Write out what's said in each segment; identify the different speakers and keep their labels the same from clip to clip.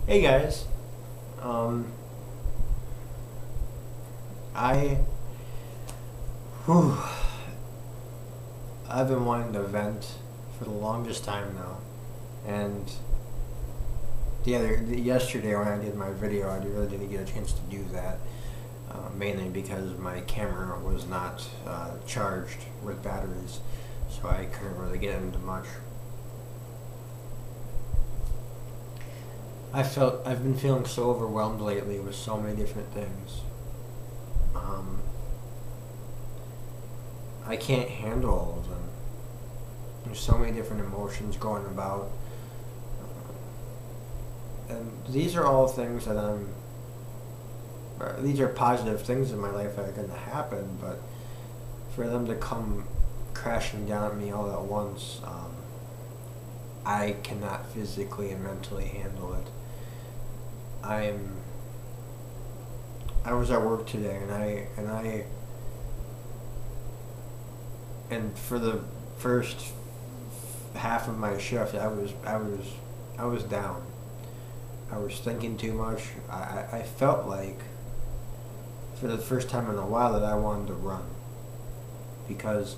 Speaker 1: Hey guys, um, I, whew, I've been wanting to vent for the longest time now, and yesterday when I did my video, I really didn't get a chance to do that, mainly because my camera was not charged with batteries, so I couldn't really get into much. I've been feeling so overwhelmed lately with so many different things. Um, I can't handle all of them. There's so many different emotions going about, and these are all things that these are positive things in my life that are going to happen, but for them to come crashing down at me all at once, I cannot physically and mentally handle it. I'm. I was at work today, and for the first half of my shift, I was down. I was thinking too much. I felt like for the first time in a while that I wanted to run because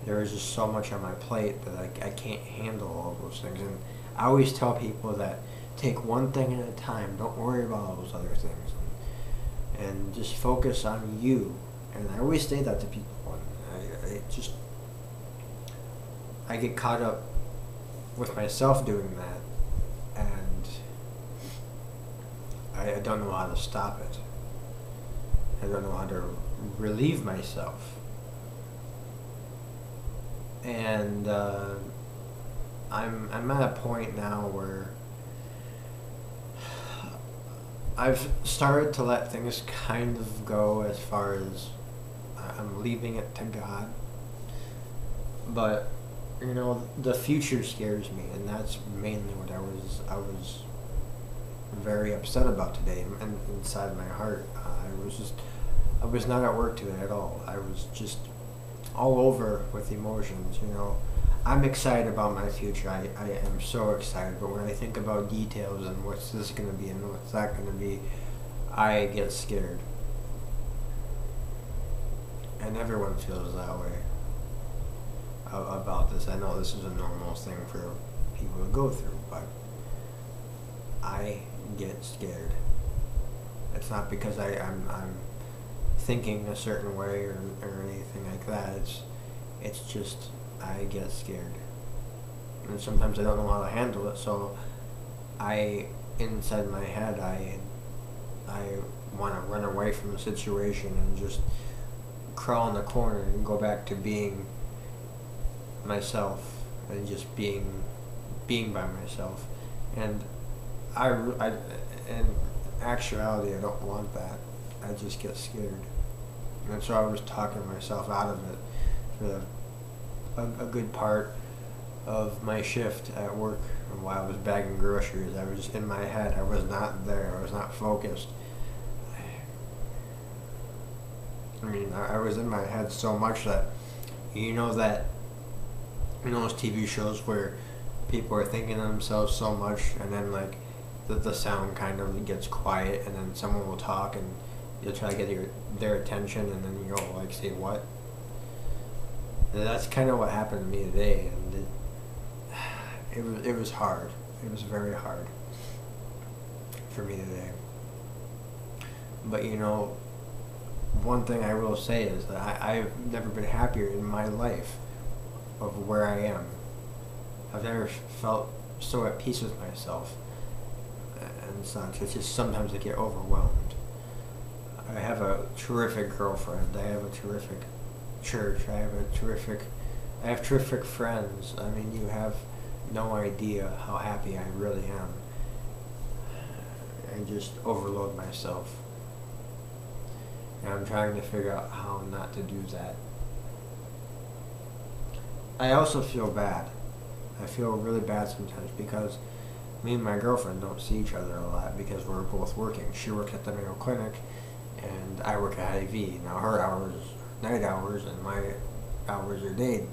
Speaker 1: there was just so much on my plate that I can't handle all those things. And I always tell people that take one thing at a time. Don't worry about all those other things, and just focus on you. And I always say that to people. And I get caught up with myself doing that, and I don't know how to stop it. I don't know how to relieve myself. And I'm at a point now where I've started to let things kind of go as far as I'm leaving it to God. But the future scares me, and that's mainly what I was very upset about today. And inside my heart, I was not at work today at all. I was just all over with emotions. I'm excited about my future. I am so excited, but when I think about details and what's this going to be and what's that going to be, I get scared. And everyone feels that way about this. I know this is a normal thing for people to go through, but I get scared. It's not because I'm thinking a certain way or anything like that. It's just I get scared, and sometimes I don't know how to handle it. So inside my head, I want to run away from the situation and just crawl in the corner and go back to being myself and just being by myself. And in actuality, I don't want that. I just get scared. And so I was talking myself out of it for a good part of my shift at work. And while I was bagging groceries, I was just in my head. I was not there. I was not focused. I was in my head so much that those TV shows where people are thinking of themselves so much, and then like the sound kind of gets quiet, and then someone will talk, and you'll try to get their attention, and then you'll like say what. And that's kind of what happened to me today, and it was hard. It was very hard for me today. But one thing I will say is that I've never been happier in my life of where I am. I've never felt so at peace with myself and such. It's just sometimes I get overwhelmed. I have a terrific girlfriend. I have a terrific church. I have terrific friends. You have no idea how happy I really am. I just overload myself. And I'm trying to figure out how not to do that. I also feel bad. I feel really bad sometimes because me and my girlfriend don't see each other a lot because we're both working. She works at the Mayo Clinic, and I work at Hy-Vee. Now her hours, night hours, and my hours are day.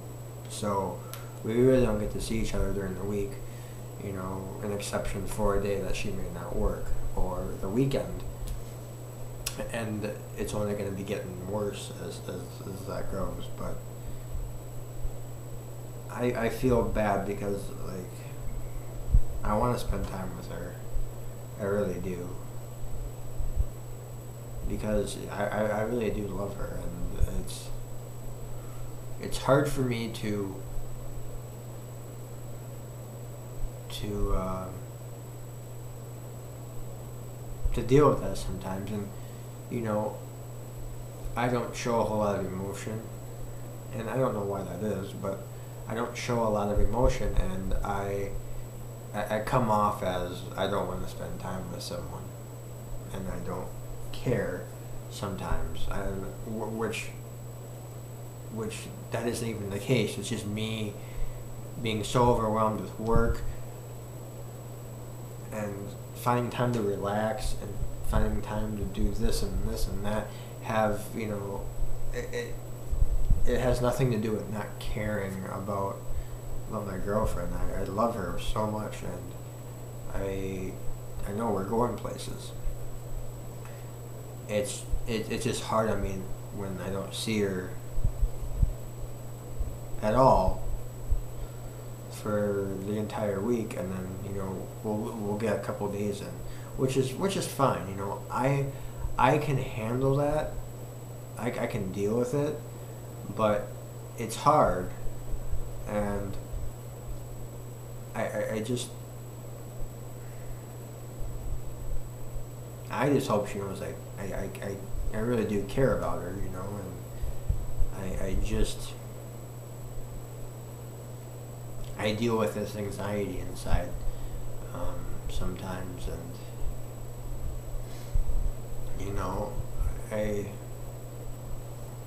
Speaker 1: So we really don't get to see each other during the week. an exception for a day that she may not work or the weekend. And it's only going to be getting worse as that goes. But I feel bad because, like, I want to spend time with her. I really do. Because I really do love her, and it's hard for me to deal with that sometimes. And I don't show a whole lot of emotion, and I don't know why that is, but I don't show a lot of emotion, and I come off as I don't want to spend time with someone, and I don't care sometimes, which that isn't even the case. It's just me being so overwhelmed with work and finding time to relax and finding time to do this and this and that. It has nothing to do with not caring about my girlfriend. I love her so much, and I know we're going places. It's just hard on me when I don't see her at all for the entire week, and then we'll get a couple days in, which is fine. I can handle that. I can deal with it, but it's hard, and I just hope she knows I really do care about her, and I deal with this anxiety inside sometimes, and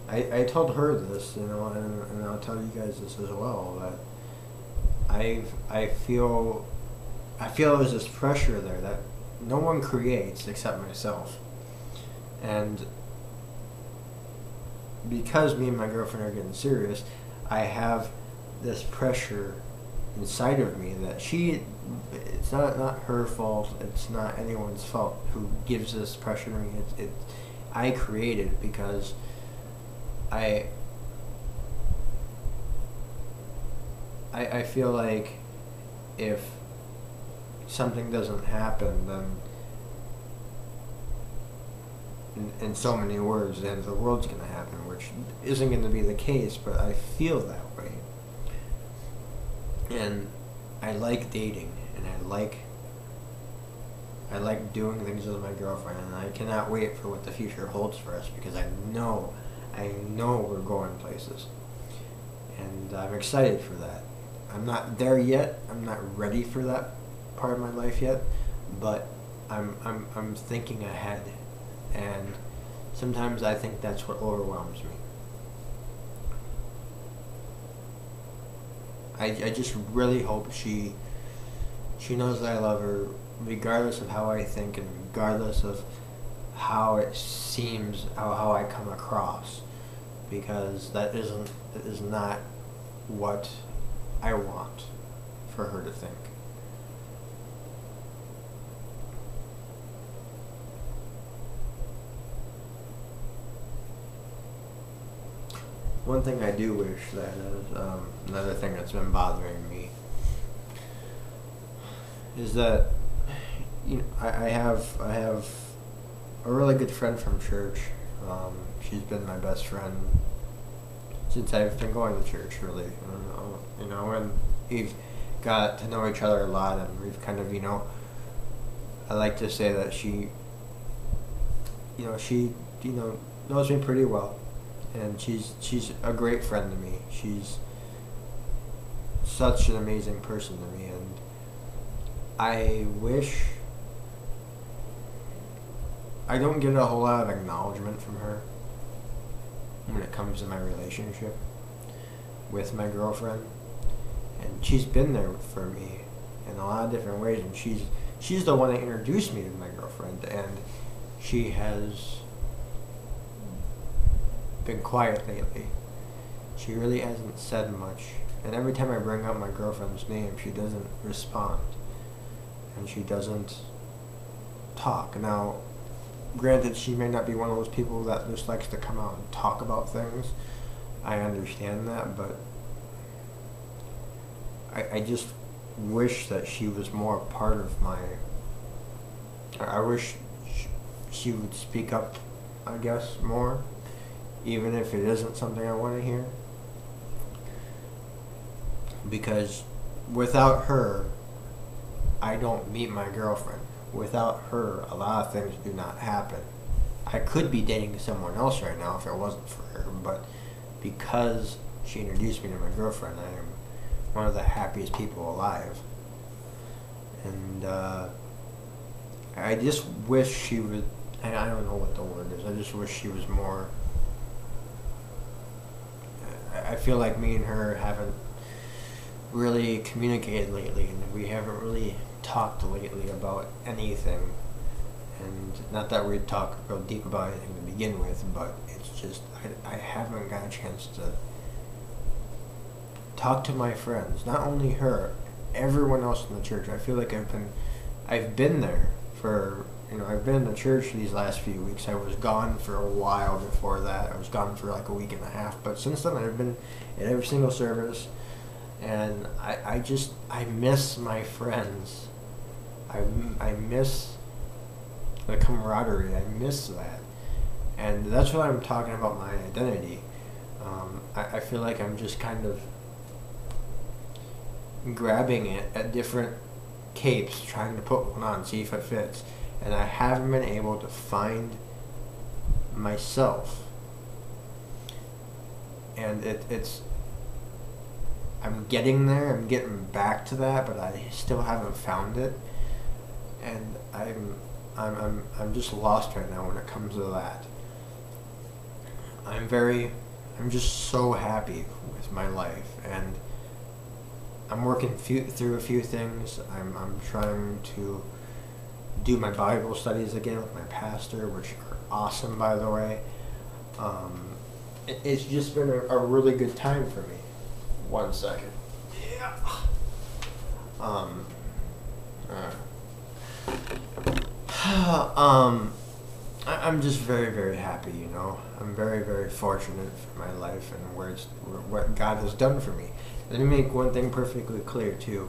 Speaker 1: I told her this, and I'll tell you guys this as well, that I feel there's this pressure there that no one creates except myself. And because me and my girlfriend are getting serious, I have this pressure inside of me that it's not her fault, it's not anyone's fault who gives this pressure to me. I created it because I feel like if something doesn't happen, then in so many words, the end of the world's going to happen, which isn't going to be the case, but I feel that way. And I like dating, and I like doing things with my girlfriend, and I cannot wait for what the future holds for us, because I know we're going places, and I'm excited for that. I'm not there yet. I'm not ready for that part of my life yet, but I'm thinking ahead, and sometimes I think that's what overwhelms me. I just really hope she knows that I love her, regardless of how I think and regardless of how it seems, how I come across, because that is not what I want for her to think. One thing I do wish that is another thing that's been bothering me is that I have a really good friend from church. She's been my best friend since I've been going to church, really. And we've got to know each other a lot, and we've kind of, I like to say that she knows me pretty well, and she's a great friend to me. She's such an amazing person to me, and I wish I don't get a whole lot of acknowledgement from her when it comes to my relationship with my girlfriend, and she's been there for me in a lot of different ways, and she's the one that introduced me to my girlfriend, and she has been quiet lately. She really hasn't said much, and every time I bring up my girlfriend's name, she doesn't respond. and she doesn't talk. Now, granted, she may not be one of those people that just likes to come out and talk about things. I understand that, but I just wish that she was more a part of my... I wish she would speak up, I guess, more, even if it isn't something I want to hear. Because without her, I don't meet my girlfriend. Without her, a lot of things do not happen. I could be dating someone else right now if it wasn't for her, but because she introduced me to my girlfriend, I am one of the happiest people alive. And I just wish she would, and I don't know what the word is, I just wish she was more... I feel like me and her haven't really communicated lately, and we haven't really talked lately about anything. And not that we'd talk real deep about anything to begin with, but it's just I haven't got a chance to talk to my friends. Not only her, everyone else in the church. I feel like I've been there for, I've been in the church these last few weeks. I was gone for a while before that. I was gone for like a week and a half, but since then I've been in every single service. And I miss my friends. I miss the camaraderie. I miss that. And that's what I'm talking about, my identity. I feel like I'm just kind of grabbing it at different capes, trying to put one on, see if it fits. And I haven't been able to find myself. And it's I'm getting there. I'm getting back to that, but I still haven't found it, and I'm just lost right now when it comes to that. I'm just so happy with my life, and I'm working through a few things. I'm trying to do my Bible studies again with my pastor, which are awesome, by the way. It's just been a really good time for me. 1 second. Yeah. I'm just very, very happy, I'm very, very fortunate for my life and what God has done for me. Let me make one thing perfectly clear, too.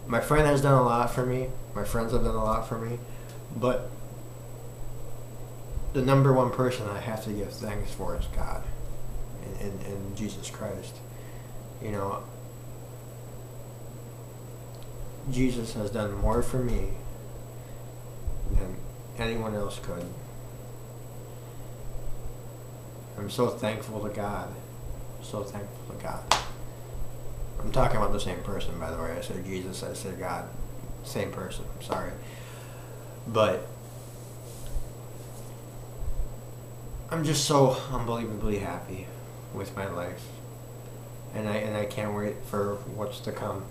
Speaker 1: My friend has done a lot for me. My friends have done a lot for me. But the number one person I have to give thanks for is God and Jesus Christ. Jesus has done more for me than anyone else could. I'm so thankful to God. So thankful to God. I'm talking about the same person, by the way. I said Jesus, I said God. Same person, I'm sorry. But I'm just so unbelievably happy with my life. And I can't wait for what's to come.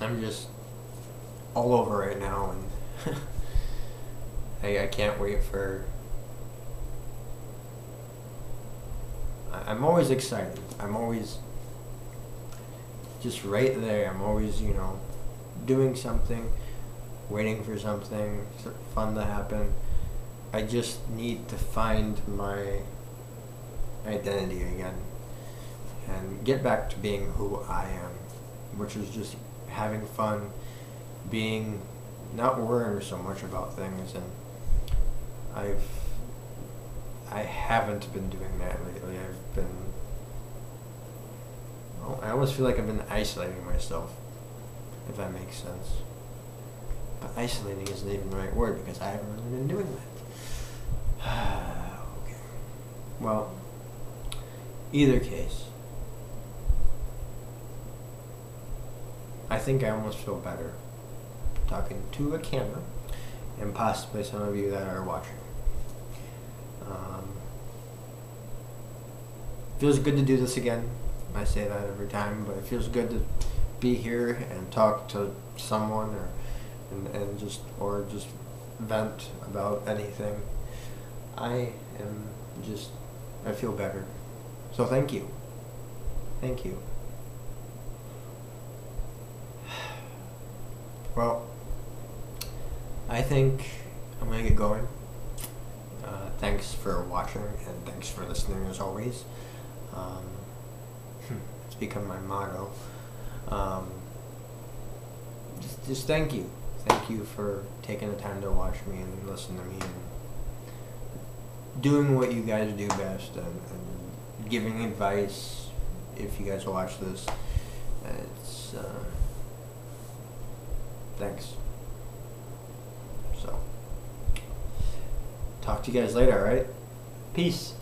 Speaker 1: I'm just all over right now, and I can't wait for... I'm always excited. I'm always just right there. I'm always, doing something, waiting for something fun to happen. I just need to find my identity again and get back to being who I am, which is just having fun, not worrying so much about things. And I haven't been doing that lately. I almost feel like I've been isolating myself, if that makes sense. But isolating isn't even the right word, because I haven't really been doing that. Okay. Well, either case, I think I almost feel better talking to a camera, and possibly some of you that are watching. Feels good to do this again. I say that every time, but it feels good to be here and talk to someone, and just vent about anything. I feel better. So thank you. Thank you. Well, I think I'm gonna get going. Thanks for watching and thanks for listening as always. Um, it's become my motto. Um, just thank you. Thank you for taking the time to watch me and listen to me and doing what you guys do best and giving advice if you guys watch this. It's thanks. So talk to you guys later, alright? Peace.